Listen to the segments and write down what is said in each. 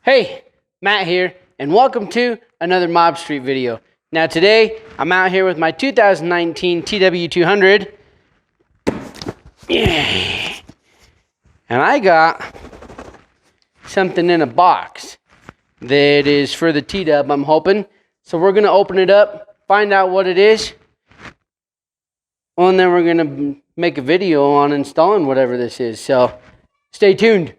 Hey, Matt here, and welcome to another Mob Street video. Now today, I'm out here with my 2019 TW200. Yeah. And I got something in a box that is for the T-Dub, I'm hoping. So we're going to open it up, find out what it is, and then we're going to make a video on installing whatever this is. So stay tuned.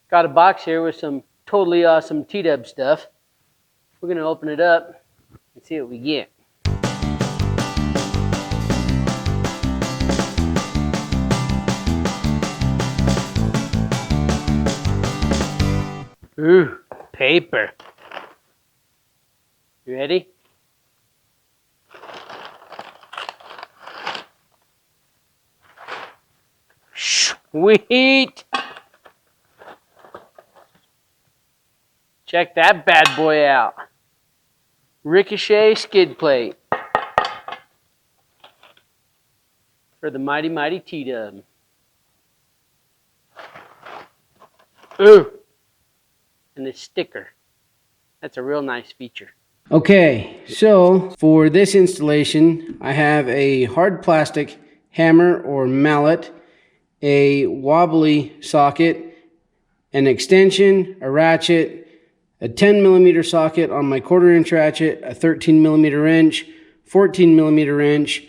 Got a box here with some totally awesome T-Dub stuff. We're going to open it up and see what we get. Ooh, paper. You ready? Sweet! Check that bad boy out. Ricochet Skid Plate for the mighty, mighty T-Dub. Ooh! And the sticker. That's a real nice feature. Okay, so for this installation, I have a hard plastic hammer or mallet, a wobbly socket, an extension, a ratchet, a 10mm socket on my 1/4" ratchet, a 13mm wrench, 14mm wrench,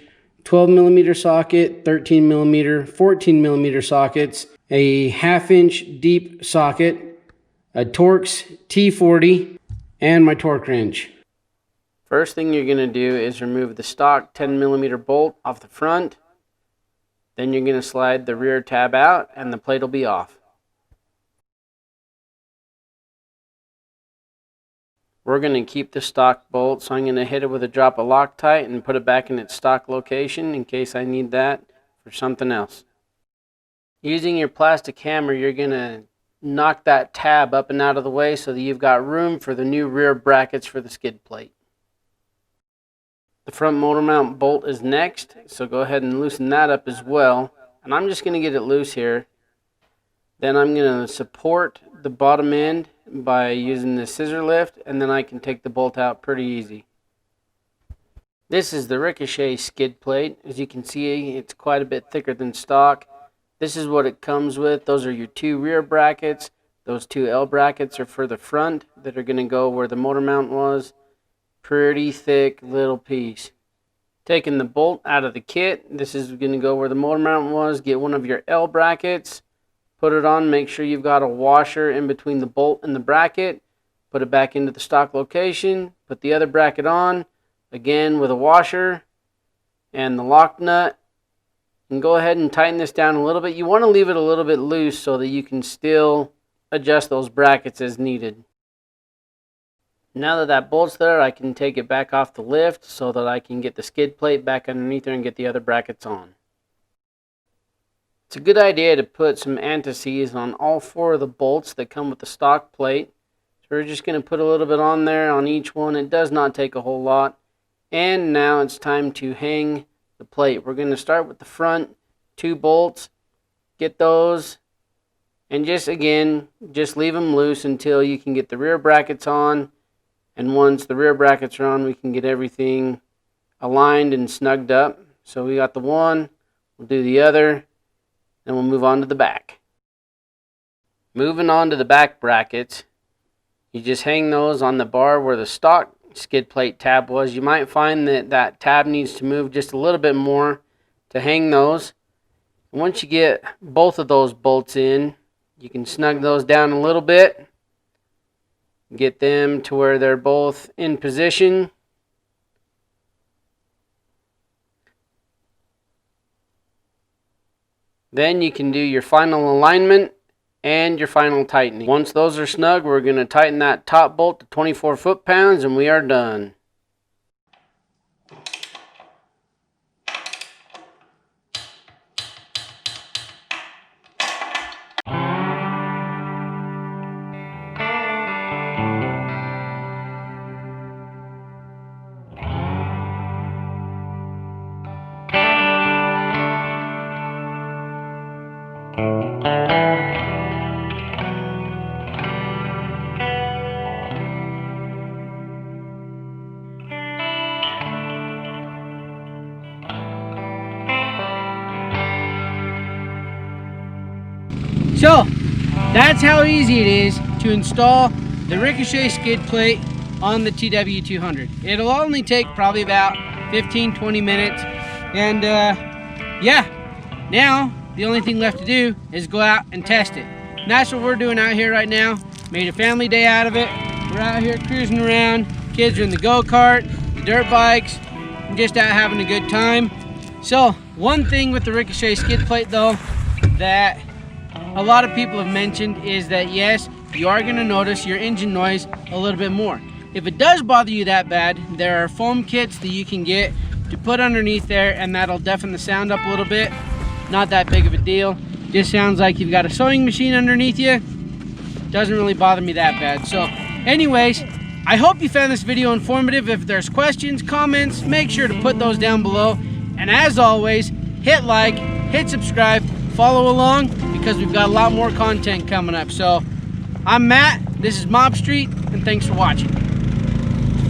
12mm socket, 13mm, 14mm sockets, a 1/2" deep socket, a Torx T40, and my torque wrench. First thing you're going to do is remove the stock 10mm bolt off the front. Then you're going to slide the rear tab out and the plate will be off. We're going to keep the stock bolt, so I'm going to hit it with a drop of Loctite and put it back in its stock location in case I need that for something else. Using your plastic hammer, you're going to knock that tab up and out of the way so that you've got room for the new rear brackets for the skid plate. The front motor mount bolt is next, so go ahead and loosen that up as well. And I'm just going to get it loose here. Then I'm going to support the bottom end by using the scissor lift, and then I can take the bolt out pretty easy. This is the Ricochet skid plate. As you can see, it's quite a bit thicker than stock. This is what it comes with. Those are your two rear brackets. Those two L brackets are for the front that are going to go where the motor mount was. Pretty thick little piece. Taking the bolt out of the kit, this is going to go where the motor mount was. Get one of your L brackets. Put it on, make sure you've got a washer in between the bolt and the bracket. Put it back into the stock location. Put the other bracket on, again with a washer and the lock nut. And go ahead and tighten this down a little bit. You want to leave it a little bit loose so that you can still adjust those brackets as needed. Now that that bolt's there, I can take it back off the lift so that I can get the skid plate back underneath there and get the other brackets on. It's a good idea to put some anti-seize on all 4 of the bolts that come with the stock plate. So we're just going to put a little bit on there on each one. It does not take a whole lot. And now it's time to hang the plate. We're going to start with the front 2 bolts. Get those. And just leave them loose until you can get the rear brackets on. And once the rear brackets are on, we can get everything aligned and snugged up. So we got the one. We'll do the other. Then we'll move on to the back. Moving on to the back brackets, you just hang those on the bar where the stock skid plate tab was. You might find that that tab needs to move just a little bit more to hang those. Once you get both of those bolts in, you can snug those down a little bit. Get them to where they're both in position. Then you can do your final alignment and your final tightening. Once those are snug, we're going to tighten that top bolt to 24 foot-pounds and we are done. So that's how easy it is to install the Ricochet skid plate on the TW200. It'll only take probably about 15-20 minutes, and yeah, now the only thing left to do is go out and test it. And that's what we're doing out here right now. Made a family day out of it. We're out here cruising around. Kids are in the go-kart, the dirt bikes, and just out having a good time. So one thing with the Ricochet skid plate though that a lot of people have mentioned is that yes, you are going to notice your engine noise a little bit more. If it does bother you that bad, there are foam kits that you can get to put underneath there, and that'll deafen the sound up a little bit. Not that big of a deal. Just sounds like you've got a sewing machine underneath you. Doesn't really bother me that bad. So anyways, I hope you found this video informative. If there's questions, comments, make sure to put those down below. And as always, hit like, hit subscribe, follow along, because we've got a lot more content coming up. So I'm Matt, this is Mob Street, and thanks for watching.